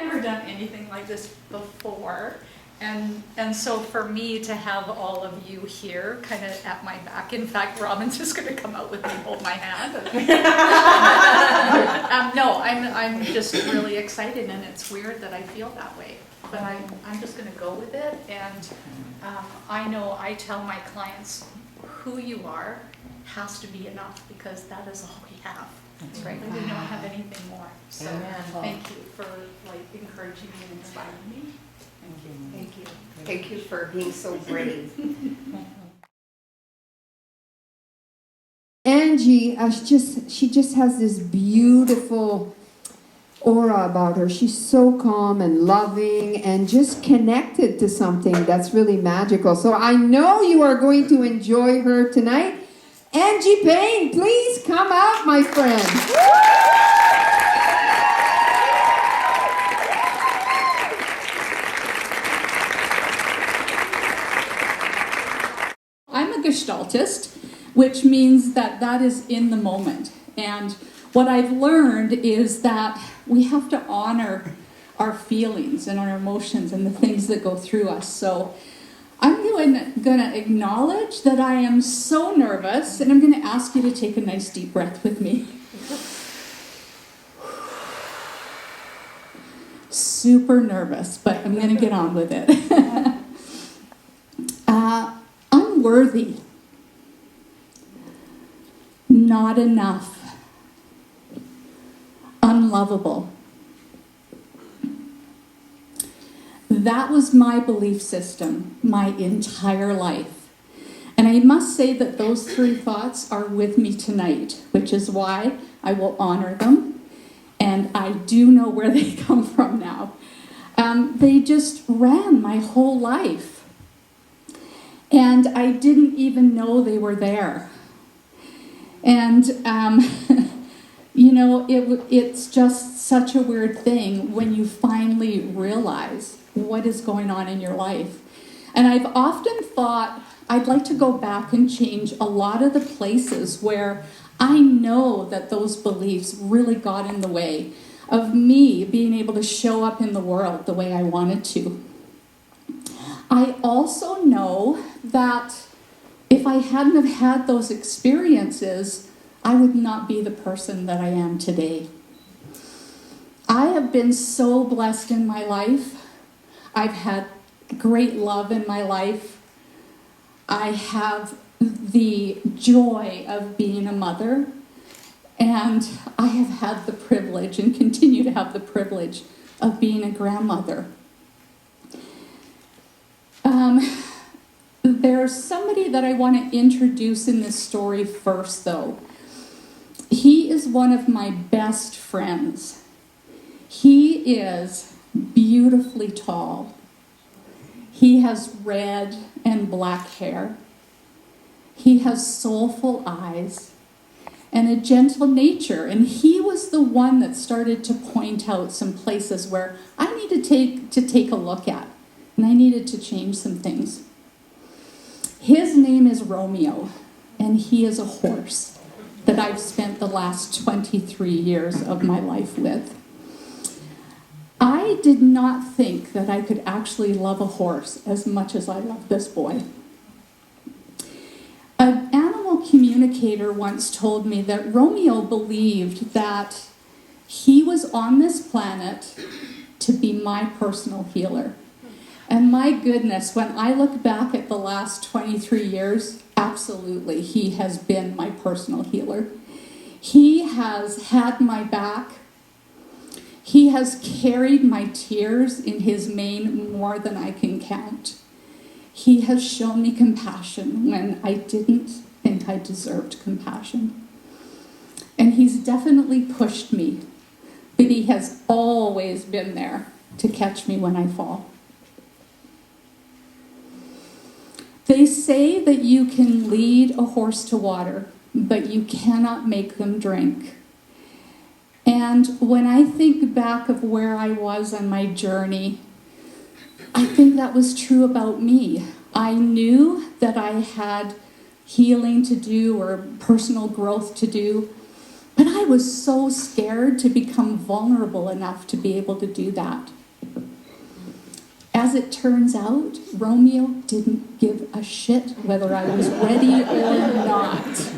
never done anything like this before. And so for me to have all of you here kind of at my back, in fact, Robin's just going to come out with me, hold my hand. No, I'm just really excited, and it's weird that I feel that way. But I'm just going to go with it. And I know I tell my clients who you are has to be enough, because that is all we have. That's right. We don't have anything more. So Amen. thank you for encouraging me and inspiring me. Thank you. Thank you. Thank you for being so brave. Angie, she just has this beautiful aura about her. She's so calm and loving and just connected to something that's really magical. So I know you are going to enjoy her tonight. Angie Payne, please come out, my friend. I'm a Gestaltist, which means that is in the moment. And what I've learned is that we have to honor our feelings and our emotions and the things that go through us. So I'm going to acknowledge that I am so nervous, and I'm going to ask you to take a nice deep breath with me. Super nervous, but I'm going to get on with it. Unworthy. Not enough. Unlovable. That was my belief system my entire life. And I must say that those three thoughts are with me tonight, which is why I will honor them. And I do know where they come from now. They just ran my whole life. And I didn't even know they were there. And, it's just such a weird thing when you finally realize what is going on in your life. And I've often thought I'd like to go back and change a lot of the places where I know that those beliefs really got in the way of me being able to show up in the world the way I wanted to. I also know that if I hadn't have had those experiences, I would not be the person that I am today. I have been so blessed in my life. I've had great love in my life. I have the joy of being a mother, and I have had the privilege and continue to have the privilege of being a grandmother. There's somebody that I want to introduce in this story first, though. He is one of my best friends. He is beautifully tall. He has red and black hair. He has soulful eyes and a gentle nature. And he was the one that started to point out some places where I needed to take a look at. And I needed to change some things. His name is Romeo, and he is a horse that I've spent the last 23 years of my life with. I did not think that I could actually love a horse as much as I love this boy. An animal communicator once told me that Romeo believed that he was on this planet to be my personal healer. And my goodness, when I look back at the last 23 years, absolutely, he has been my personal healer. He has had my back. He has carried my tears in his mane more than I can count. He has shown me compassion when I didn't think I deserved compassion. And he's definitely pushed me, but he has always been there to catch me when I fall. They say that you can lead a horse to water, but you cannot make them drink. And when I think back of where I was on my journey, I think that was true about me. I knew that I had healing to do or personal growth to do, But I was so scared to become vulnerable enough to be able to do that. As it turns out, Romeo didn't give a shit whether I was ready or not.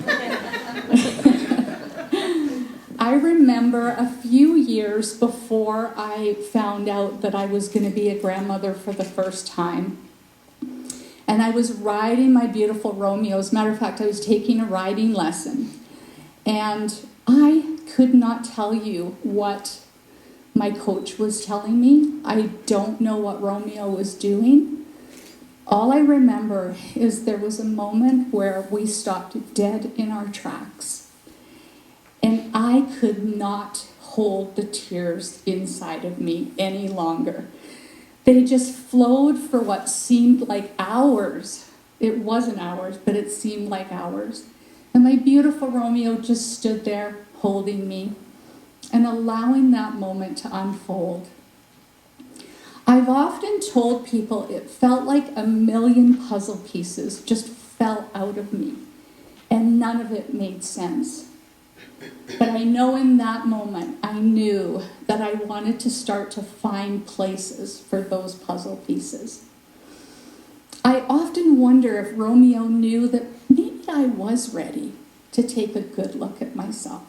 I remember a few years before I found out that I was going to be a grandmother for the first time. And I was riding my beautiful Romeo. As a matter of fact, I was taking a riding lesson. And I could not tell you what my coach was telling me. I don't know what Romeo was doing. All I remember is there was a moment where we stopped dead in our tracks. And I could not hold the tears inside of me any longer. They just flowed for what seemed like hours. It wasn't hours, but it seemed like hours. And my beautiful Romeo just stood there holding me and allowing that moment to unfold. I've often told people it felt like a million puzzle pieces just fell out of me, and none of it made sense. But I know in that moment, I knew that I wanted to start to find places for those puzzle pieces. I often wonder if Romeo knew that maybe I was ready to take a good look at myself.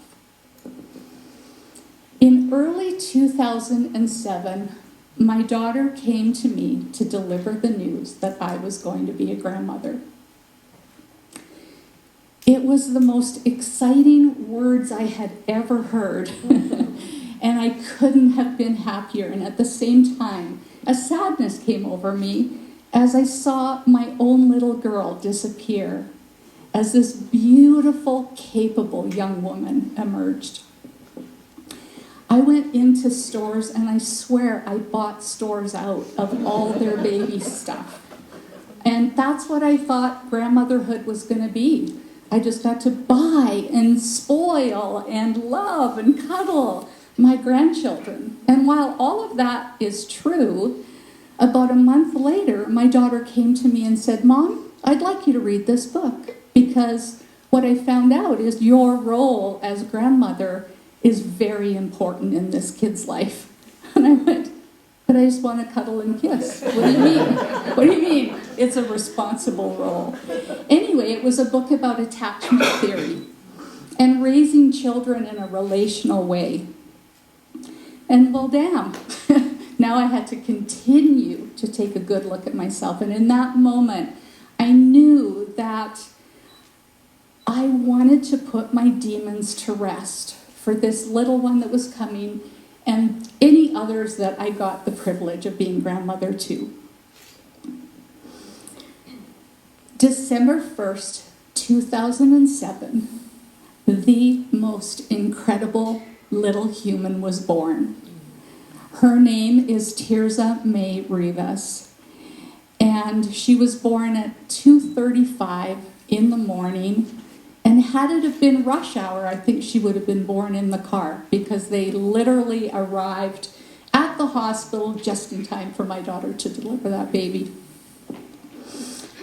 In early 2007, my daughter came to me to deliver the news that I was going to be a grandmother. It was the most exciting words I had ever heard, and I couldn't have been happier. And at the same time, a sadness came over me as I saw my own little girl disappear as this beautiful, capable young woman emerged. I went into stores, and I swear I bought stores out of all their baby stuff. And that's what I thought grandmotherhood was going to be. I just got to buy and spoil and love and cuddle my grandchildren. And while all of that is true, about a month later, my daughter came to me and said, "Mom, I'd like you to read this book, because what I found out is your role as grandmother is very important in this kid's life." And I went, "But I just want to cuddle and kiss." "What do you mean?" "What do you mean? It's a responsible role." Anyway, it was a book about attachment theory and raising children in a relational way. And well, damn, now I had to continue to take a good look at myself. And in that moment, I knew that I wanted to put my demons to rest for this little one that was coming and any others that I got the privilege of being grandmother to. December 1st, 2007, the most incredible little human was born. Her name is Tirza May Rivas, and she was born at 2:35 in the morning. And had it have been rush hour, I think she would have been born in the car, because they literally arrived at the hospital just in time for my daughter to deliver that baby.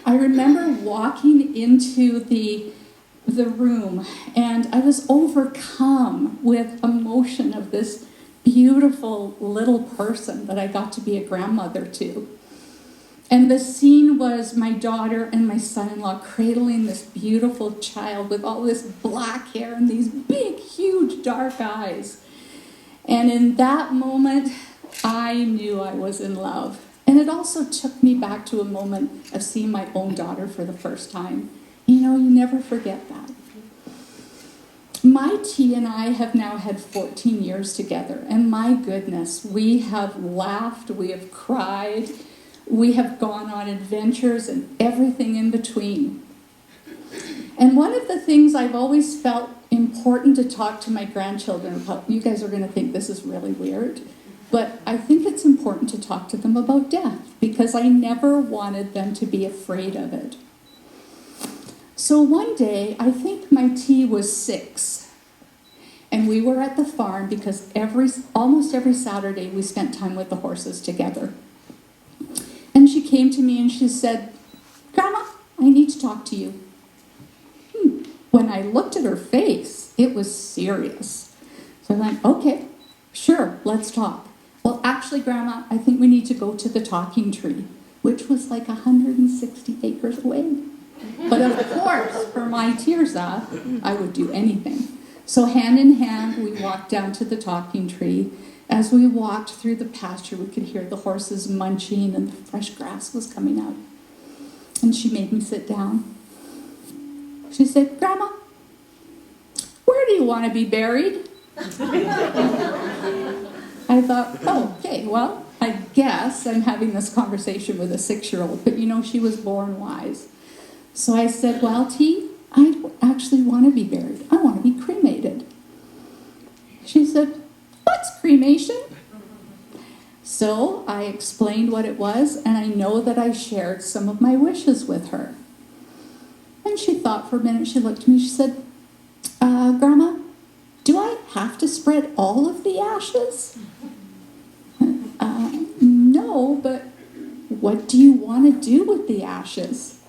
I remember walking into the room, and I was overcome with emotion of this beautiful little person that I got to be a grandmother to. And the scene was my daughter and my son-in-law cradling this beautiful child with all this black hair and these big, huge, dark eyes. And in that moment, I knew I was in love. And it also took me back to a moment of seeing my own daughter for the first time. You know, you never forget that. My T and I have now had 14 years together. And my goodness, we have laughed, we have cried, we have gone on adventures and everything in between. And one of the things I've always felt important to talk to my grandchildren about, you guys are going to think this is really weird, but I think it's important to talk to them about death, because I never wanted them to be afraid of it. So one day, I think my T was 6, and we were at the farm because almost every Saturday we spent time with the horses together. And she came to me and she said, "Grandma, I need to talk to you." when I looked at her face, it was serious. So I'm like, okay, sure, let's talk. Well, actually, Grandma, I think we need to go to the talking tree, which was like 160 acres away. But of course, for my Tirza, I would do anything. So hand in hand, we walked down to the talking tree. As we walked through the pasture, we could hear the horses munching and the fresh grass was coming out. And she made me sit down. She said, Grandma, where do you want to be buried? I thought, oh, okay, well, I guess I'm having this conversation with a 6-year-old, but she was born wise. So I said, well, T, I don't actually want to be buried. I want to be cremated. She said, what's cremation? So I explained what it was, and I know that I shared some of my wishes with her. And she thought for a minute, she looked at me, she said, Grandma, do I have to spread all of the ashes? No, but what do you want to do with the ashes?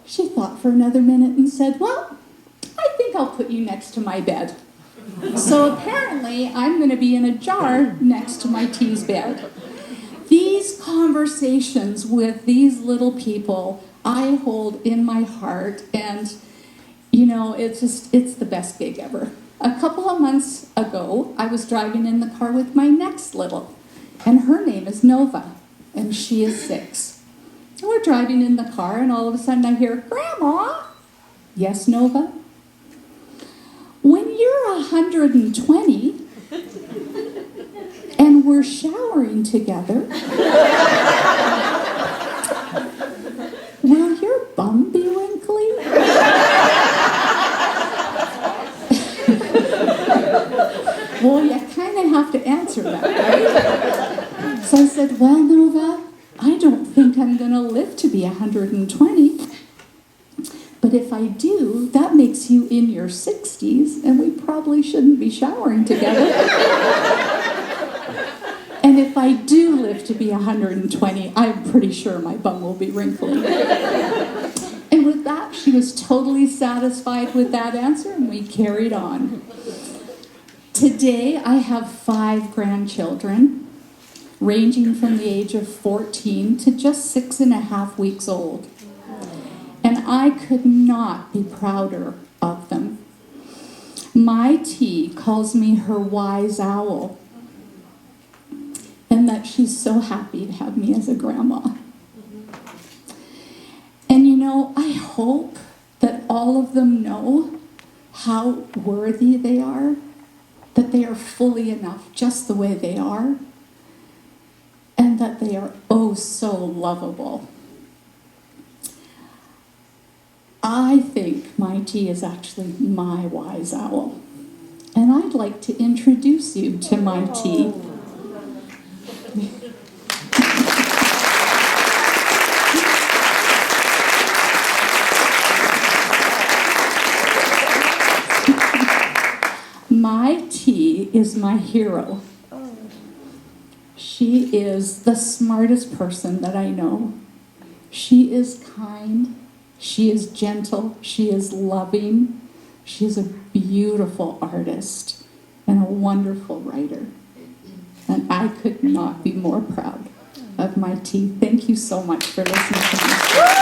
She thought for another minute and said, well, I think I'll put you next to my bed. So apparently I'm going to be in a jar next to my T's bed. These conversations with these little people I hold in my heart, and it's the best gig ever. A couple of months ago, I was driving in the car with my next little, and her name is Nova, and she is 6. And we're driving in the car, and all of a sudden I hear, Grandma? Yes, Nova? When you're 120 and we're showering together, will your bum be wrinkly? Well, you kind of have to answer that, right? So I said, well, Nova, I don't think I'm going to live to be 120. But if I do, that makes you in your 60s, and we probably shouldn't be showering together. And if I do live to be 120, I'm pretty sure my bum will be wrinkly. And with that, she was totally satisfied with that answer, and we carried on. Today, I have 5 grandchildren, ranging from the age of 14 to just 6.5 weeks old. And I could not be prouder of them. My T calls me her wise owl, and that she's so happy to have me as a grandma. And I hope that all of them know how worthy they are, that they are fully enough just the way they are, and that they are oh so lovable. I think my T is actually my wise owl. And I'd like to introduce you to my T. My T is my hero. She is the smartest person that I know. She is kind. She is gentle, she is loving, she is a beautiful artist and a wonderful writer. And I could not be more proud of my T. Thank you so much for listening to my story.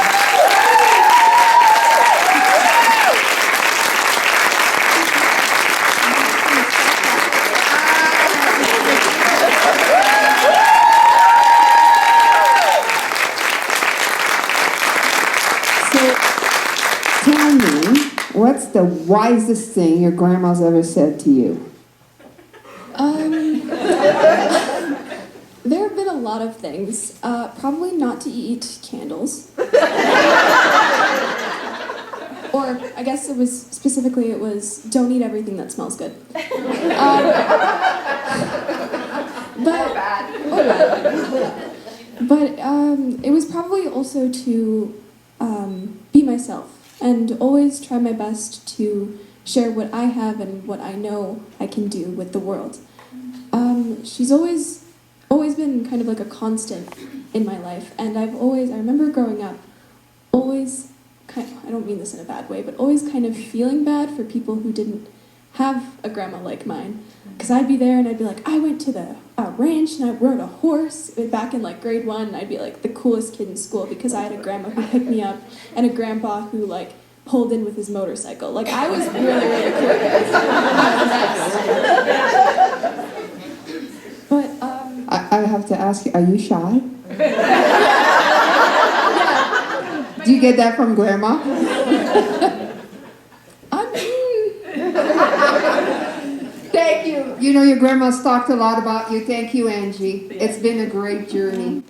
Tell me, what's the wisest thing your grandma's ever said to you? There have been a lot of things. Probably not to eat candles. Or I guess it was don't eat everything that smells good. But it was probably also to be myself and always try my best to share what I have and what I know I can do with the world. She's always been kind of like a constant in my life, and I remember growing up always I don't mean this in a bad way, but always kind of feeling bad for people who didn't have a grandma like mine. Because I'd be there and I'd be like, I went to the ranch and I rode a horse back in like grade 1, and I'd be like the coolest kid in school because I had a grandma who picked me up and a grandpa who like pulled in with his motorcycle. Like I was really, really cool. But I have to ask you, are you shy? Do you get that from grandma? Thank you. You know, your grandma's talked a lot about you. Thank you, Angie. It's been a great journey.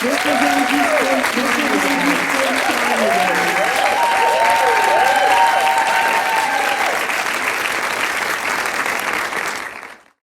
This is Angie's first time.